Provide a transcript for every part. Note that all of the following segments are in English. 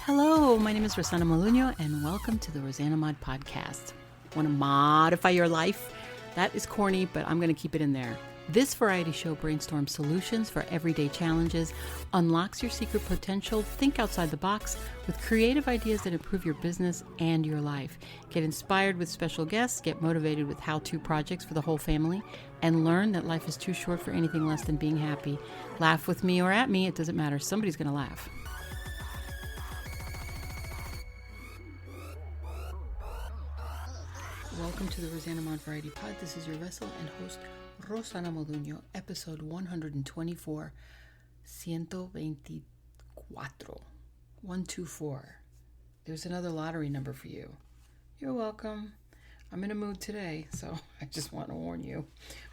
Hello, my name is rosanamod, and welcome to the rosanamod podcast. Want to modify your life? That is corny, but I'm going to keep it in there. This variety show brainstorms solutions for everyday challenges, unlocks your secret potential, think outside the box with creative ideas that improve your business and your life. Get inspired with special guests, get motivated with how-to projects for the whole family, and learn that life is too short for anything less than being happy. Laugh with me or at me, it doesn't matter. Somebody's going to laugh. Welcome to the Rosanamod Variety Pod. This is your vessel and host, rosanamod, episode 124, 124. There's another lottery number for you. You're welcome. I'm in a mood today, so I just want to warn you.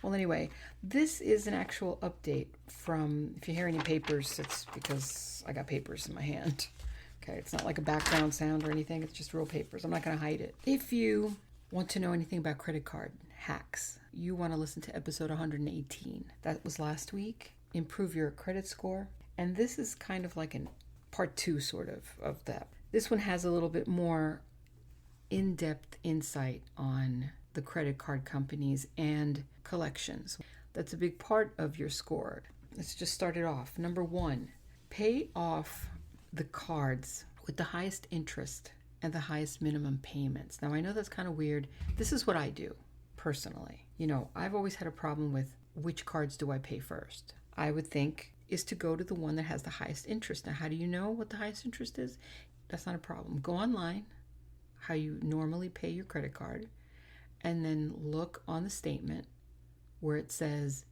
Well, anyway, this is an actual update from, if you hear any papers, it's because I got papers in my hand. Okay, it's not like a background sound or anything. It's just real papers. I'm not going to hide it. If you want to know anything about credit card hacks, you want to listen to episode 118. That was last week. Improve your credit score. And this is kind of like a part two sort of that. This one has a little bit more in-depth insight on the credit card companies and collections. That's a big part of your score. Let's just start it off. Number one, pay off the cards with the highest interest and the highest minimum payments. Now, I know that's kind of weird. This is what I do personally. You know, I've always had a problem with which cards do I pay first. I would think is to go to the one that has the highest interest. Now, how do you know what the highest interest is? That's not a problem. Go online, how you normally pay your credit card, and then look on the statement where it says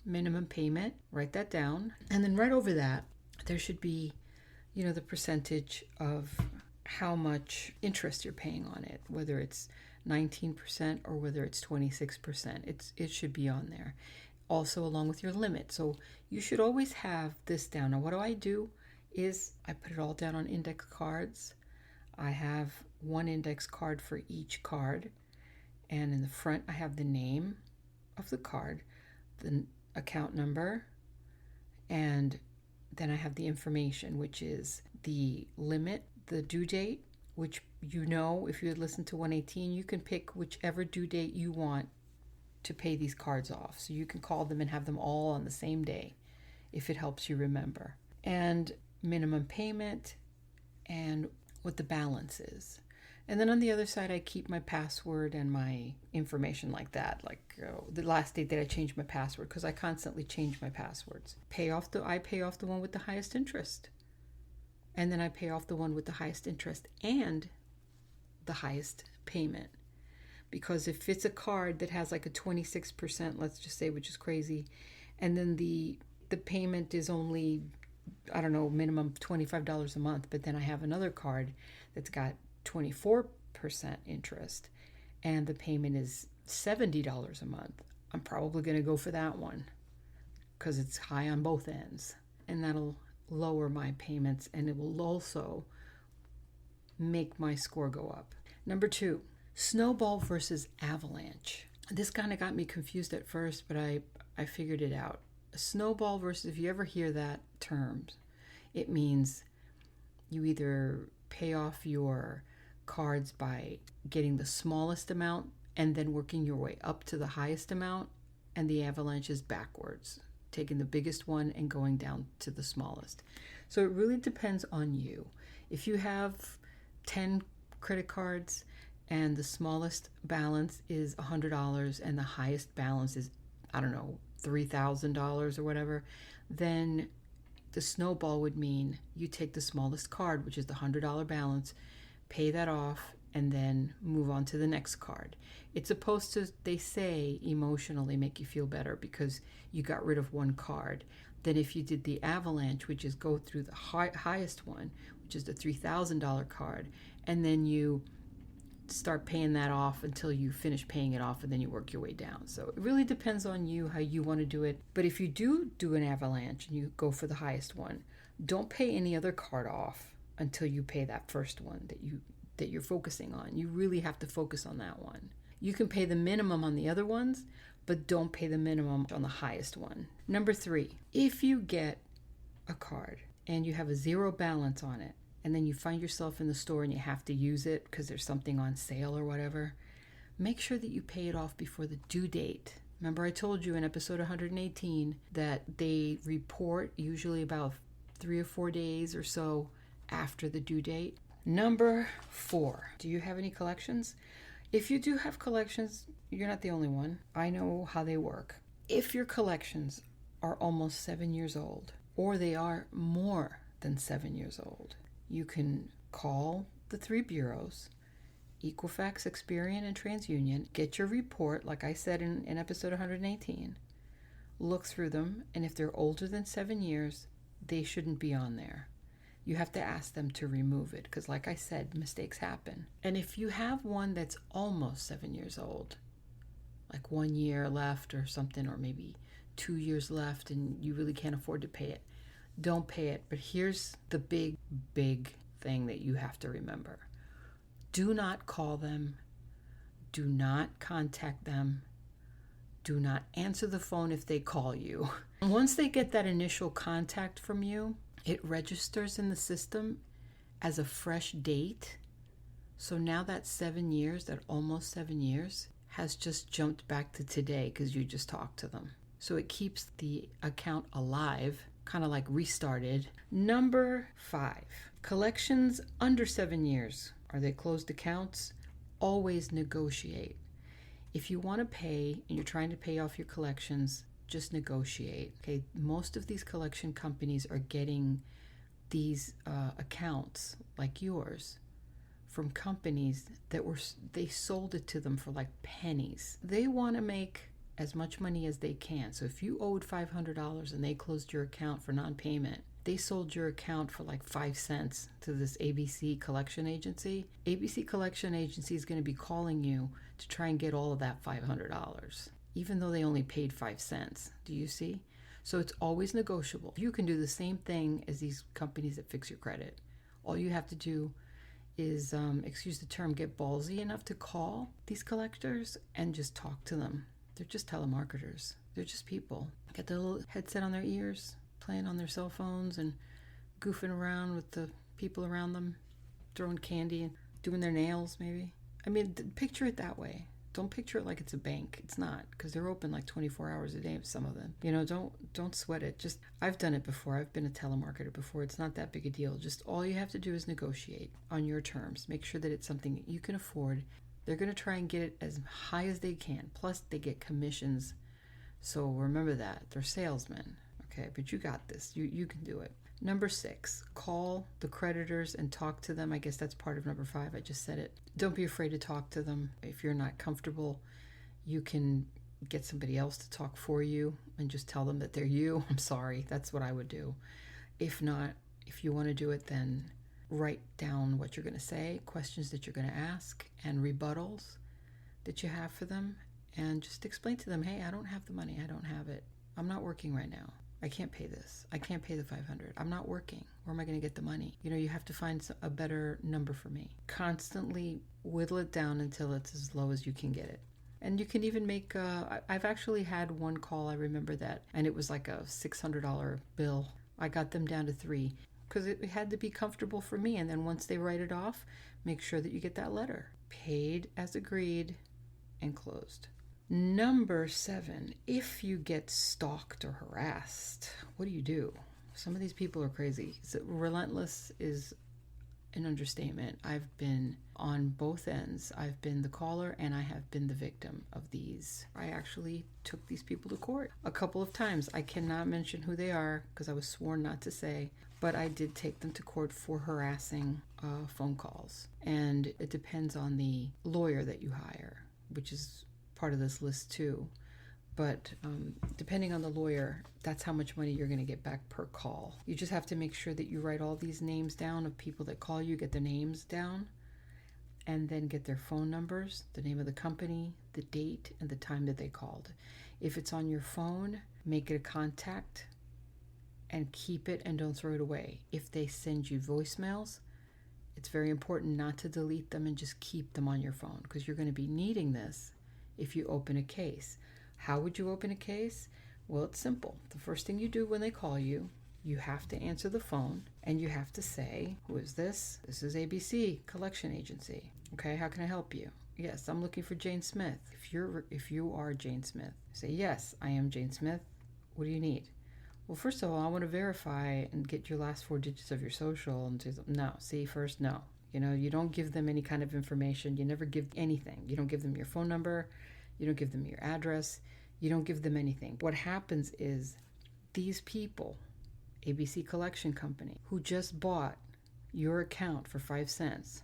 minimum payment. Write that down. And then right over that, there should be, the percentage of how much interest you're paying on it, whether it's 19% or whether it's 26%. It should be on there. Also along with your limit. So you should always have this down. Now what do is I put it all down on index cards. I have one index card for each card. And in the front I have the name of the card, the account number, and then I have the information, which is the limit, the due date, which if you had listened to 118, you can pick whichever due date you want to pay these cards off. So you can call them and have them all on the same day if it helps you remember. And minimum payment and what the balance is. And then on the other side, I keep my password and my information like that. Like the last date that I changed my password, because I constantly change my passwords. I pay off the one with the highest interest. And then I pay off the one with the highest interest and the highest payment. Because if it's a card that has like a 26%, let's just say, which is crazy, and then the payment is only, minimum $25 a month, but then I have another card that's got 24% interest and the payment is $70 a month, I'm probably going to go for that one because it's high on both ends. And that'll lower my payments, and it will also make my score go up. Number two, snowball versus avalanche. This kind of got me confused at first, but I figured it out. A snowball versus, if you ever hear that term, it means you either pay off your cards by getting the smallest amount and then working your way up to the highest amount, and the avalanche is backwards, taking the biggest one and going down to the smallest. So it really depends on you. If you have 10 credit cards and the smallest balance is $100 and the highest balance is, $3,000 or whatever, then the snowball would mean you take the smallest card, which is the $100 balance, pay that off, and then move on to the next card. It's supposed to, they say, emotionally make you feel better because you got rid of one card. Then if you did the avalanche, which is go through the highest one, which is the $3,000 card, and then you start paying that off until you finish paying it off, and then you work your way down. So it really depends on you, how you want to do it. But if you do an avalanche and you go for the highest one, don't pay any other card off until you pay that first one that you're focusing on. You really have to focus on that one. You can pay the minimum on the other ones, but don't pay the minimum on the highest one. Number three, if you get a card and you have a zero balance on it, and then you find yourself in the store and you have to use it because there's something on sale or whatever, make sure that you pay it off before the due date. Remember I told you in episode 118 that they report usually about 3 or 4 days or so after the due date. Number 4, do you have any collections? If you do have collections, you're not the only one. I know how they work. If your collections are almost 7 years old, or they are more than 7 years old, you can call the 3 bureaus, Equifax, Experian, and TransUnion, get your report, like I said in episode 118, look through them, and if they're older than 7 years, they shouldn't be on there. You have to ask them to remove it, because like I said, mistakes happen. And if you have one that's almost 7 years old, like 1 year left or something, or maybe 2 years left and you really can't afford to pay it, don't pay it. But here's the big thing that you have to remember. Do not call them. Do not contact them. Do not answer the phone if they call you. Once they get that initial contact from you, it registers in the system as a fresh date. So now that 7 years, that almost 7 years, has just jumped back to today because you just talked to them. So it keeps the account alive, kind of like restarted. Number 5, collections under 7 years. Are they closed accounts? Always negotiate. If you want to pay and you're trying to pay off your collections, just negotiate. Okay, most of these collection companies are getting these accounts like yours from companies that they sold it to them for like pennies. They want to make as much money as they can. So if you owed $500 and they closed your account for non-payment, they sold your account for like 5 cents to this ABC collection agency. ABC collection agency is going to be calling you to try and get all of that $500, even though they only paid 5 cents. Do you see? So it's always negotiable. You can do the same thing as these companies that fix your credit. All you have to do is, excuse the term, get ballsy enough to call these collectors and just talk to them. They're just telemarketers. They're just people. Get their little headset on their ears, playing on their cell phones and goofing around with the people around them, throwing candy and doing their nails maybe. I mean, picture it that way. Don't picture it like it's a bank. It's not, because they're open like 24 hours a day, some of them. You know, don't sweat it. Just, I've done it before. I've been a telemarketer before. It's not that big a deal. Just all you have to do is negotiate on your terms. Make sure that it's something that you can afford. They're going to try and get it as high as they can. Plus, they get commissions. So remember that. They're salesmen. Okay, but you got this. You can do it. Number 6, call the creditors and talk to them. I guess that's part of number 5. I just said it. Don't be afraid to talk to them. If you're not comfortable, you can get somebody else to talk for you and just tell them that they're you. I'm sorry. That's what I would do. If not, if you want to do it, then write down what you're going to say, questions that you're going to ask, and rebuttals that you have for them. And just explain to them, hey, I don't have the money. I don't have it. I'm not working right now. I can't pay this. I can't pay the $500. I'm not working. Where am I going to get the money? You know, you have to find a better number for me. Constantly whittle it down until it's as low as you can get it. And you can even make, I've actually had one call, I remember that, and it was like a $600 bill. I got them down to 3 because it had to be comfortable for me. And then once they write it off, make sure that you get that letter. Paid as agreed and closed. Number 7, if you get stalked or harassed, what do? Some of these people are crazy. So relentless is an understatement. I've been on both ends. I've been the caller and I have been the victim of these. I actually took these people to court a couple of times. I cannot mention who they are because I was sworn not to say, but I did take them to court for harassing phone calls. And it depends on the lawyer that you hire, which is part of this list too. But depending on the lawyer, that's how much money you're going to get back per call. You just have to make sure that you write all these names down of people that call you, get their names down, and then get their phone numbers, the name of the company, the date, and the time that they called. If it's on your phone, make it a contact and keep it and don't throw it away. If they send you voicemails, it's very important not to delete them and just keep them on your phone because you're going to be needing this if you open a case. How would you open a case? Well, it's simple. The first thing you do when they call you, you have to answer the phone and you have to say, who is this? This is ABC Collection Agency. Okay, how can I help you? Yes, I'm looking for Jane Smith. If you are Jane Smith, say, yes, I am Jane Smith. What do you need? Well, first of all, I want to verify and get your last 4 digits of your social. And say, no, see, first, no. You don't give them any kind of information. You never give anything. You don't give them your phone number. You don't give them your address. You don't give them anything. What happens is these people, ABC Collection Company, who just bought your account for 5 cents,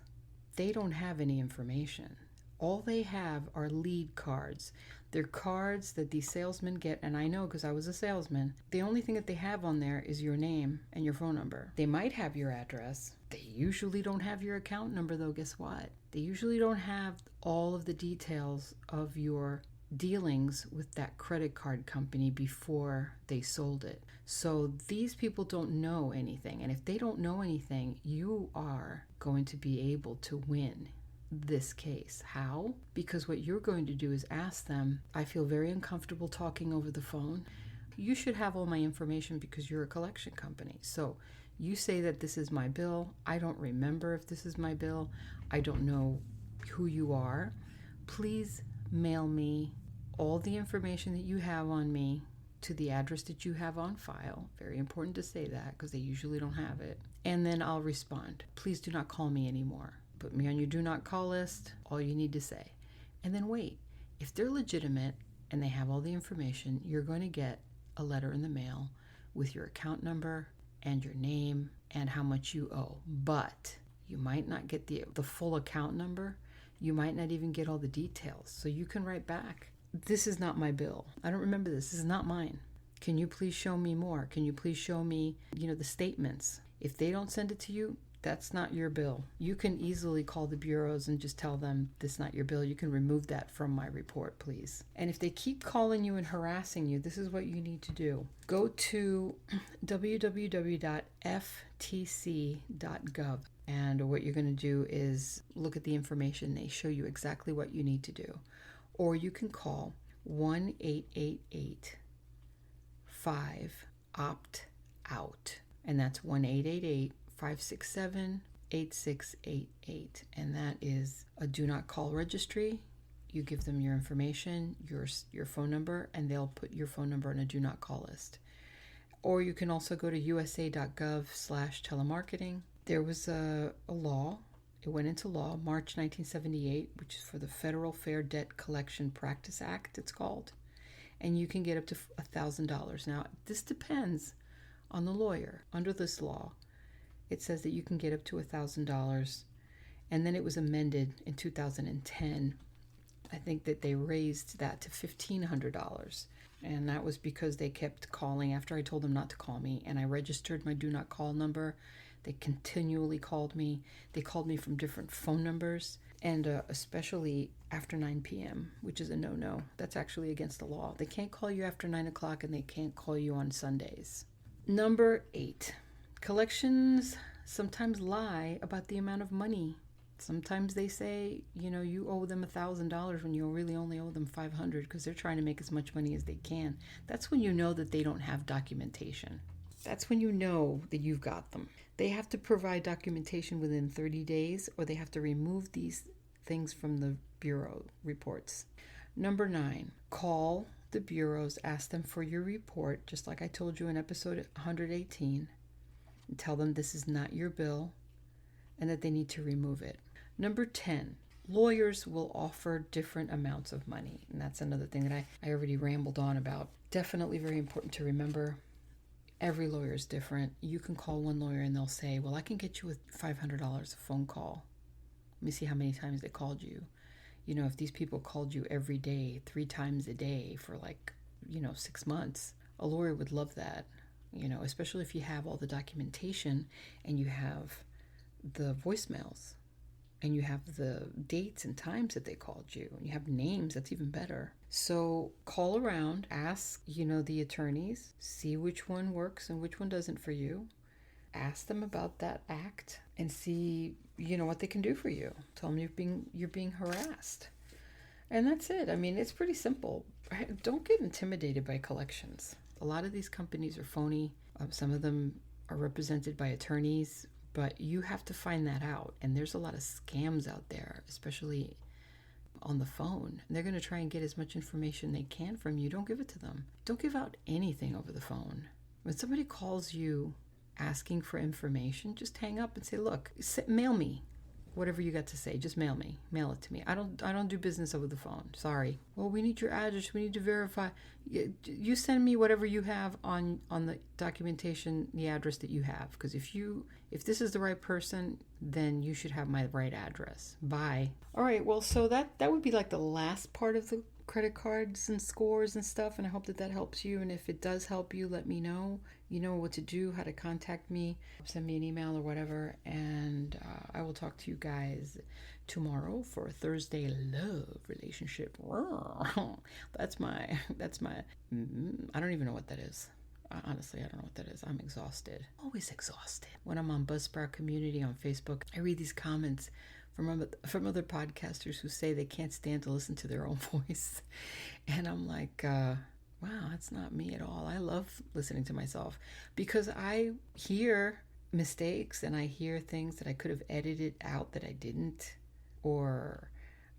they don't have any information. All they have are lead cards. They're cards that these salesmen get, and I know because I was a salesman. The only thing that they have on there is your name and your phone number. They might have your address. They usually don't have your account number, though. Guess what? They usually don't have all of the details of your dealings with that credit card company before they sold it. So these people don't know anything. And if they don't know anything, you are going to be able to win this case. How? Because what you're going to do is ask them, I feel very uncomfortable talking over the phone. You should have all my information because you're a collection company. So you say that this is my bill. I don't remember if this is my bill. I don't know who you are. Please mail me all the information that you have on me to the address that you have on file. Very important to say that because they usually don't have it. And then I'll respond. Please do not call me anymore. Put me on your do not call list, all you need to say. And then wait. If they're legitimate and they have all the information, you're going to get a letter in the mail with your account number and your name and how much you owe. But you might not get the full account number. You might not even get all the details. So you can write back, this is not my bill. I don't remember this. This is not mine. Can you please show me more? Can you please show me, the statements? If they don't send it to you, that's not your bill. You can easily call the bureaus and just tell them this is not your bill. You can remove that from my report, please. And if they keep calling you and harassing you, this is what you need to do. Go to www.ftc.gov. And what you're going to do is look at the information. They show you exactly what you need to do. Or you can call 1-888-5-OPT-OUT. And that's 1-888-567-8688. And that is a do not call registry. You give them your information, your phone number, and they'll put your phone number on a do not call list. Or you can also go to usa.gov/telemarketing. There was a law. It went into law March 1978, which is for the Federal Fair Debt Collection Practice Act, it's called. And you can get up to $1,000. Now, this depends on the lawyer. Under this law, it says that you can get up to $1,000. And then it was amended in 2010. I think that they raised that to $1,500. And that was because they kept calling after I told them not to call me. And I registered my do not call number. They continually called me. They called me from different phone numbers, and especially after 9 p.m., which is a no-no. That's actually against the law. They can't call you after 9 o'clock, and they can't call you on Sundays. Number 8, collections sometimes lie about the amount of money. Sometimes they say, you owe them $1,000 when you really only owe them $500 because they're trying to make as much money as they can. That's when you know that they don't have documentation. That's when you know that you've got them. They have to provide documentation within 30 days or they have to remove these things from the bureau reports. Number 9, call the bureaus, ask them for your report, just like I told you in episode 118, and tell them this is not your bill and that they need to remove it. Number 10, lawyers will offer different amounts of money. And that's another thing that I already rambled on about. Definitely very important to remember. Every lawyer is different. You can call one lawyer and they'll say, well, I can get you with $500 a phone call. Let me see how many times they called you. If these people called you every day, 3 times a day for 6 months, a lawyer would love that, especially if you have all the documentation and you have the voicemails and you have the dates and times that they called you and you have names. That's even better. So call around, ask, the attorneys, see which one works and which one doesn't for you. Ask them about that act and see, what they can do for you. Tell them you're being harassed. And that's it. I mean, it's pretty simple. Don't get intimidated by collections. A lot of these companies are phony. Some of them are represented by attorneys, but you have to find that out. And there's a lot of scams out there, especially on the phone. They're going to try and get as much information they can from you. Don't give it to them. Don't give out anything over the phone. When somebody calls you asking for information, just hang up and say, look, mail me whatever you got to say. Just mail it to me. I don't do business over the phone. Sorry. Well, we need your address. We need to verify. You send me whatever you have on the documentation, the address that you have. Because if this is the right person, then you should have my right address. Bye. All right. Well, so that would be like the last part of the credit cards and scores and stuff, and I hope that helps you. And if it does help you, let me know. You know what to do, how to contact me, send me an email or whatever, and I will talk to you guys tomorrow for Thursday love relationship. That's my I don't even know what that is. Honestly, I don't know what that is. I'm exhausted. Always exhausted. When I'm on Buzzsprout Community on Facebook, I read these comments from other podcasters who say they can't stand to listen to their own voice. And I'm like, wow, that's not me at all. I love listening to myself because I hear mistakes and I hear things that I could have edited out that I didn't, or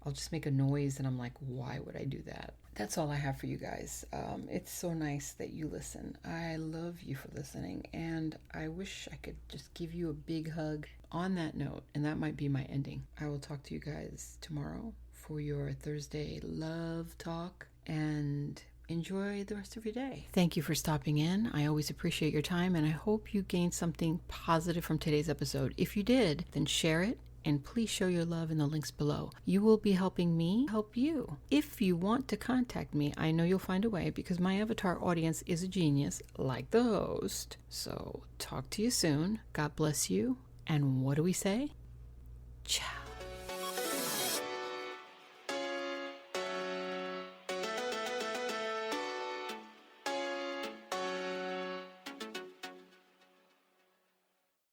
I'll just make a noise and I'm like, why would I do that? That's all I have for you guys. It's so nice that you listen. I love you for listening, and I wish I could just give you a big hug on that note, and that might be my ending. I will talk to you guys tomorrow for your Thursday love talk, and enjoy the rest of your day. Thank you for stopping in. I always appreciate your time, and I hope you gained something positive from today's episode. If you did, then share it. And please show your love in the links below. You will be helping me help you. If you want to contact me, I know you'll find a way because my avatar audience is a genius, like the host. So talk to you soon. God bless you. And what do we say? Ciao.